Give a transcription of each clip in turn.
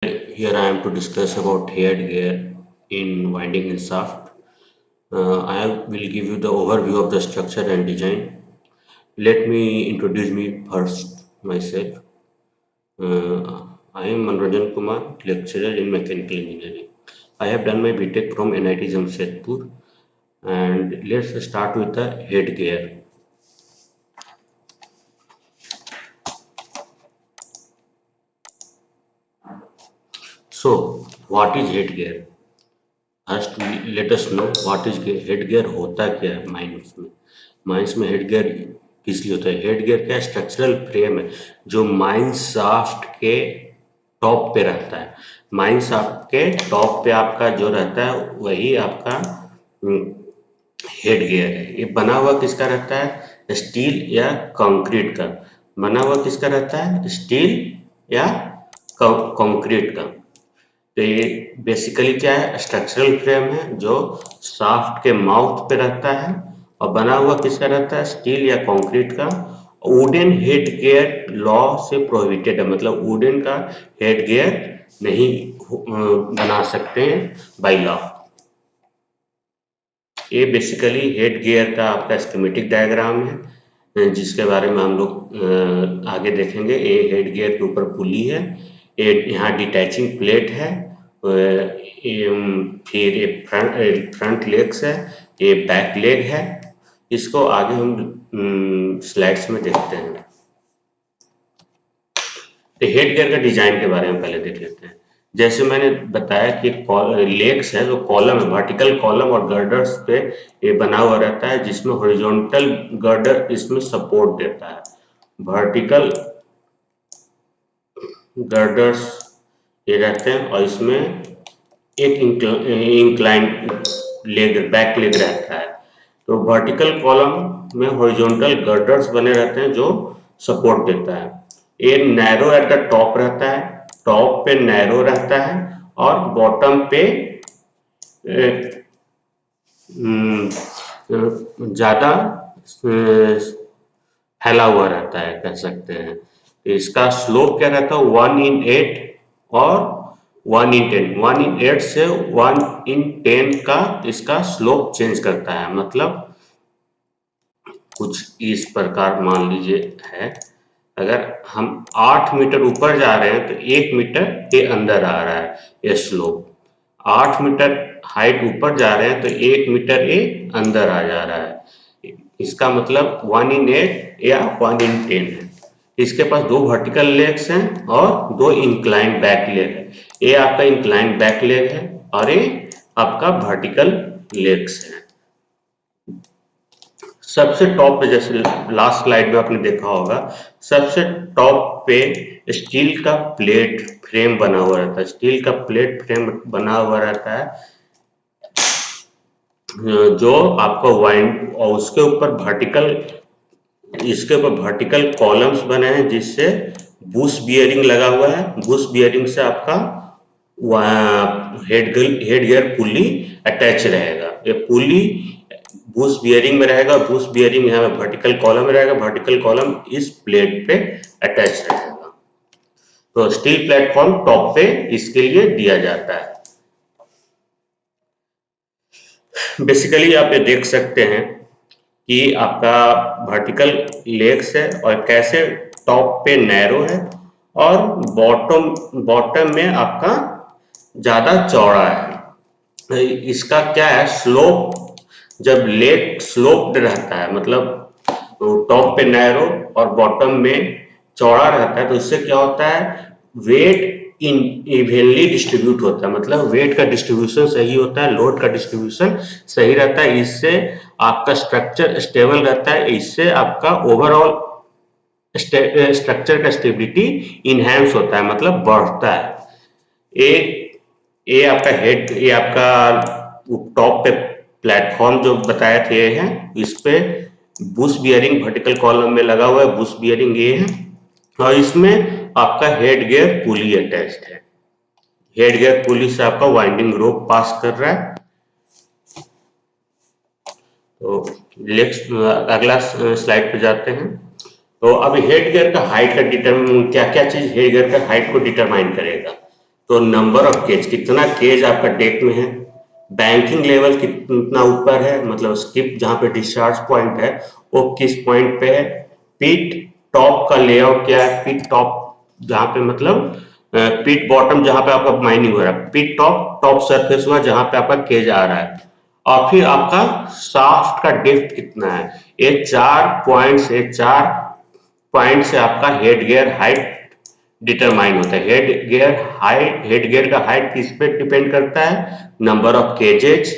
Here I am to discuss about head gear in winding and shaft. Will give you the overview of the structure and design. Let me introduce me first myself. I am Manoranjan Kumar, lecturer in mechanical engineering. I have done my BTech from NIT Jamshedpur, and let's start with the head gear. So, what is head gear? First, let us know what is head gear होता क्या है mines में। Mines में head gear किस लिए होता है? Head gear क्या स्ट्रक्चरल फ्रेम है जो माइन शाफ्ट के टॉप पे रहता है। माइन शाफ्ट के टॉप पे आपका जो रहता है वही आपका हेड गियर है। ये बना हुआ किसका रहता है? स्टील या कंक्रीट का। बना हुआ किसका रहता है? स्टील या कंक्रीट का। तो ये बेसिकली क्या है? स्ट्रक्चरल फ्रेम है जो शाफ्ट के माउथ पे रहता है और बना हुआ किसका रहता है? स्टील या कंक्रीट का। वुडन हेड गियर लॉ से प्रोहिबिटेड है, मतलब वुडन का हेड गियर नहीं बना सकते हैं बाय लॉ। ये बेसिकली हेड गियर का आपका स्कीमेटिक डायग्राम है जिसके बारे में हम लोग आगे देखेंगे। ये हेड गियर के ऊपर पुली है, ये यहाँ डिटैचिंग प्लेट है, फिर ये फ्रंट लेग्स है, ये बैक लेग है। इसको आगे हम स्लाइड्स में देखते हैं। तो हेड गियर का डिजाइन के बारे में पहले देख लेते हैं। जैसे मैंने बताया कि लेग्स है जो कॉलम है, वर्टिकल कॉलम और गर्डर्स पे ये बना हुआ रहता है जिसमें हॉरिजॉन्टल गर्डर इसमें सपोर्ट देता है। वर्टिकल गर्डर्स ये रहते हैं और इसमें एक इंक्लाइन लेग बैक लेग रहता है। तो वर्टिकल कॉलम में हॉरिजॉन्टल गर्डर्स बने रहते हैं जो सपोर्ट देता है। ये नैरो एट द टॉप रहता है, टॉप पे नैरो रहता है और बॉटम पे ज्यादा फैला हुआ रहता है, कह सकते हैं। इसका स्लोप क्या रहता है? 1/8 और 1/10। 1/8 से 1/10 का इसका स्लोप चेंज करता है। मतलब कुछ इस प्रकार मान लीजिए है, अगर हम 8 मीटर ऊपर जा रहे हैं तो 1 मीटर के अंदर आ रहा है ये स्लोप। 8 मीटर हाइट ऊपर जा रहे हैं तो 1 मीटर ये अंदर आ जा रहा है। इसका मतलब 1/8 या 1/10 है। इसके पास दो वर्टिकल लेग्स हैं और दो इंक्लाइन बैक लेग है। ये आपका इंक्लाइन बैक लेग है और ये आपका वर्टिकल लेग्स है। सबसे टॉप पे, जैसे लास्ट स्लाइड में आपने देखा होगा, सबसे टॉप पे स्टील का प्लेट फ्रेम बना हुआ रहता है। स्टील का प्लेट फ्रेम बना हुआ रहता है जो आपको वाइंड, और उसके ऊपर वर्टिकल, इसके ऊपर वर्टिकल कॉलम्स बने हैं जिससे बुश बियरिंग लगा हुआ है। बुश बियरिंग से आपका हेड गियर पुली अटैच रहेगा। ये पुली बुश बियरिंग में रहेगा, बुश बियरिंग यहाँ वर्टिकल कॉलम में रहेगा, वर्टिकल कॉलम इस प्लेट पे अटैच रहेगा। तो स्टील प्लेटफॉर्म टॉप पे इसके लिए दिया जाता है। बेसिकली आप ये देख सकते हैं कि आपका वर्टिकल लेग्स है और कैसे टॉप पे नैरो है और बॉटम में आपका ज्यादा चौड़ा है। इसका क्या है? स्लोप, जब लेग स्लोप्ड रहता है, मतलब टॉप पे नैरो और बॉटम में चौड़ा रहता है, तो इससे क्या होता है? वेट इन इवेनली डिस्ट्रीब्यूट होता है, मतलब वेट का डिस्ट्रीब्यूशन सही होता है, लोड का डिस्ट्रीब्यूशन सही रहता है। इससे आपका स्ट्रक्चर स्टेबल रहता है, इससे आपका ओवरऑल स्ट्रक्चर का स्टेबिलिटी इनहेंस होता है, मतलब बढ़ता है। ये ये आपका हेड, ये आपका टॉप पे प्लेटफॉर्म जो बताया थे है, इस पे बुश बियरिंग वर्टिकल कॉलम में लगा हुआ है, बुश बियरिंग ये है और इसमें आपका हेड गियर पुली अटैच्ड है। हेड गियर पुली से आपका वाइंडिंग रोप पास कर रहा है। तो नेक्स्ट अगला स्लाइड पे जाते हैं। तो अब हेड गियर का हाइट का डिटरमाइन, क्या क्या चीज हेड गियर का हाइट को डिटरमाइन करेगा? तो नंबर ऑफ केज, कितना केज आपका डेक में है, बैंकिंग लेवल कितना ऊपर है, मतलब स्किप जहां पे डिस्चार्ज पॉइंट है वो किस पॉइंट पे है, पिट टॉप का लेआउट क्या है, पिट टॉप जहां पे मतलब पिट बॉटम जहां पे आपका माइनिंग हो रहा है, पिट टॉप टॉप सरफेस हुआ जहां पे आपका केज आ रहा है, और फिर आपका शाफ्ट का डेप्थ कितना है। ये 4 पॉइंट्स, ये 4 पॉइंट से आपका हेड गियर हाइट डिटरमाइन होता है। हेड गियर का हाइट किस पे डिपेंड करता है, number of cages,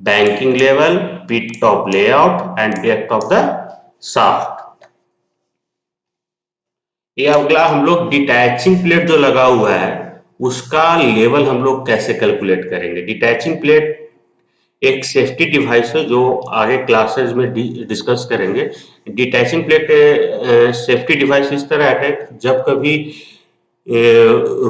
banking level, pit top layout and depth of the shaft. ये अगला हम लोग डिटैचिंग प्लेट जो लगा हुआ है उसका लेवल हम लोग कैसे कैलकुलेट करेंगे। डिटैचिंग प्लेट एक सेफ्टी डिवाइस है जो आगे क्लासेस में डिस्कस करेंगे। डिटैचिंग प्लेट सेफ्टी डिवाइस इस तरह है कि जब कभी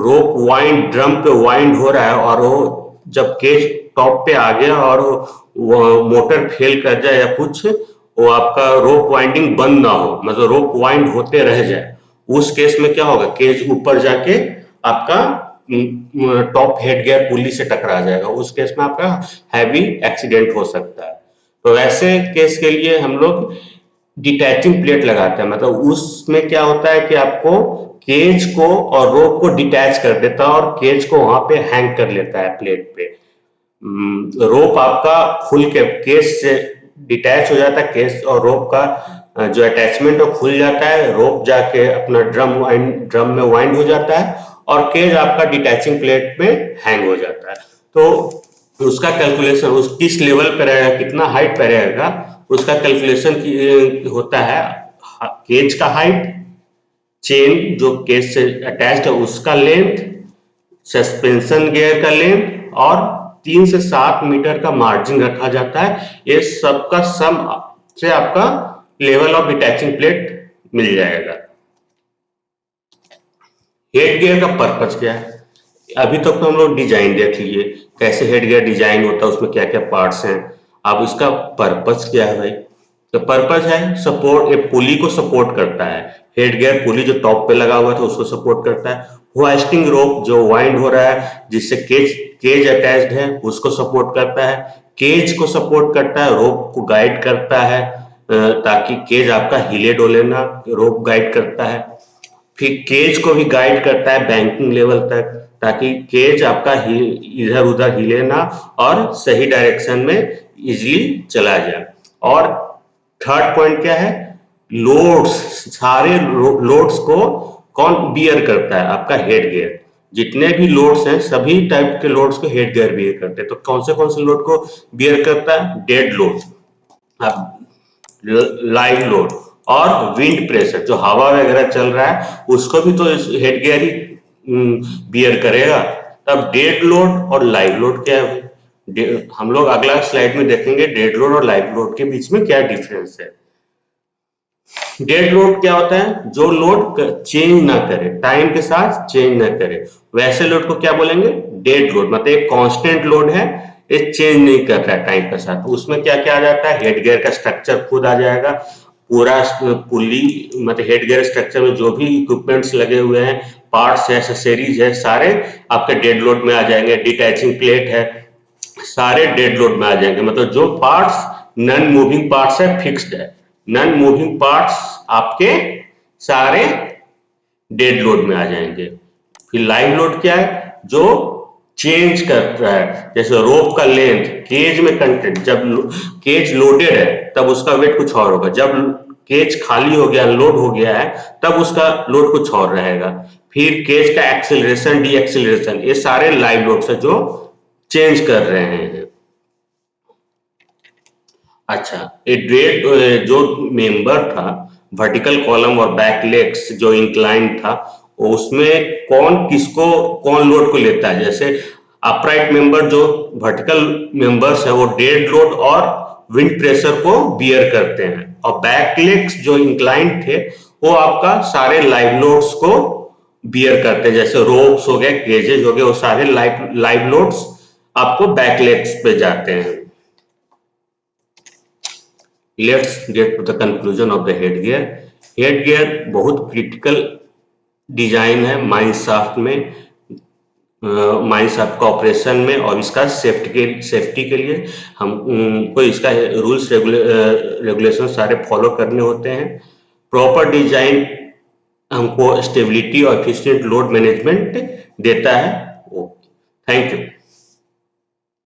रोप वाइंड ड्रम पे वाइंड हो रहा है और वो जब केज टॉप पे आ गया और वो मोटर फेल कर जाए या कुछ, वो आपका रोप वाइंडिंग बंद ना हो, मतलब रोप वाइंड होते रह जाए, उस केस में क्या होगा, केज ऊपर जाके आपका टॉप हेड गियर पुली से टकरा जाएगा, उस केस में आपका हैवी एक्सीडेंट हो सकता है। तो ऐसे केस के लिए हम लोग डिटैचिंग प्लेट लगाते हैं, मतलब उसमें क्या होता है कि आपको केज को और रोप को डिटैच कर देता है और केज को वहां पे हैंग कर लेता है प्लेट पे। रोप आपका खुल के केज से डिटैच हो जाता है, केज और रोप का जो अटैचमेंट है खुल जाता है, रोप जाके अपना ड्रम में वाइंड हो जाता है और केज आपका डिटैचिंग प्लेट में हैंग हो जाता है। तो उसका कैलकुलेशन उस किस लेवल पे रहेगा, कितना हाइट पे रहेगा, उसका कैलकुलेशन होता है केज का हाइट, चेन जो केज से अटैच्ड है उसका लेंथ, सस्पेंशन गियर का लेंथ, और 3 से 7 मीटर का मार्जिन रखा जाता है। ये सबका सम से आपका लेवल ऑफ डिटैचिंग प्लेट मिल जाएगा। हेड गियर का पर्पज क्या है, अभी तक तो हम लोग डिजाइन देख लिए कैसे हेड गियर डिजाइन होता है, उसमें क्या क्या पार्ट्स हैं। अब इसका पर्पज क्या है भाई, तो पर्पज है सपोर्ट, एक पुली को सपोर्ट करता है, हेड गियर पुली जो टॉप पे लगा हुआ था उसको सपोर्ट करता है, होइस्टिंग रोप जो वाइंड हो रहा है जिससे केज केज अटैच्ड है उसको सपोर्ट करता है, केज को सपोर्ट करता है, रोप को गाइड करता है ताकि केज आपका हिले डोले ना, रोप गाइड करता है, फिर केज को भी गाइड करता है बैंकिंग लेवल तक ताकि केज आपका इधर उधर हिले ना और सही डायरेक्शन में इजीली चला जाए। और थर्ड पॉइंट क्या है, लोड्स, सारे लोड्स को कौन बियर करता है, आपका हेड गियर। जितने भी लोड्स हैं सभी टाइप के लोड्स को हेड गियर बियर करते हैं। तो कौन से लोड को बियर करता है, डेड लोड, लाइव लोड, और विंड प्रेशर जो हवा वगैरह चल रहा है उसको भी तो हेड गियर ही बियर करेगा। तब डेड लोड और लाइव लोड क्या है, हम लोग अगला स्लाइड में देखेंगे डेड लोड और लाइव लोड के बीच में क्या डिफरेंस है। डेड लोड क्या होता है, जो लोड चेंज ना करे, टाइम के साथ चेंज ना करे, वैसे लोड को क्या बोलेंगे, डेड लोड, मतलब एक कांस्टेंट लोड है, ये चेंज नहीं कर रहा है टाइम के साथ। उसमें क्या क्या आ जाता है, हेड गियर का स्ट्रक्चर खुद आ जाएगा, पूरा पुली, मतलब हेड गियर स्ट्रक्चर में जो भी इक्विपमेंट्स लगे हुए हैं, पार्ट्स है, एक्सेसरीज है, सारे आपके डेड लोड में आ जाएंगे। डिटैचिंग प्लेट है, सारे डेड लोड में आ जाएंगे, मतलब जो पार्ट्स नॉन मूविंग पार्ट्स है फिक्स्ड है, नॉन मूविंग पार्ट्स आपके सारे डेड लोड में आ जाएंगे। फिर लाइव लोड क्या है, जो चेंज करता है, जैसे रोप का लेंथ, केज में कंटेंट, जब केज लोडेड है तब उसका वेट कुछ और होगा, जब केज खाली हो गया, लोड हो गया है, तब उसका लोड कुछ और रहेगा। फिर केज का एक्सेलरेशन, डी एक्सेलरेशन, ये सारे लाइव लोड्स है जो चेंज कर रहे हैं। अच्छा, ये ड्रेड जो मेंबर था, वर्टिकल कॉलम और बैक लेग्स जो इंक्लाइन था, उसमें कौन लोड को लेता है, जैसे अपराइट मेंबर जो वर्टिकल मेंबर्स है वो डेड लोड और विंड प्रेशर को बियर करते हैं, और बैक लेग्स जो इंक्लाइन थे वो आपका सारे लाइव लोड्स को बियर करते हैं, जैसे रोप्स हो गए, केजेस हो गए, वो सारे लाइव लोड्स आपको बैक लेग्स पे जाते हैं। Let's get to the conclusion of the headgear. Headgear बहुत क्रिटिकल डिजाइन है माइन शाफ्ट में, माइंस आपका ऑपरेशन में और इसका सेफ्टी के लिए हमको इसका रूल्स रेगुलेशन सारे फॉलो करने होते हैं। प्रॉपर डिजाइन हमको स्टेबिलिटी और एफिशिएंट लोड मैनेजमेंट देता है। Thank you.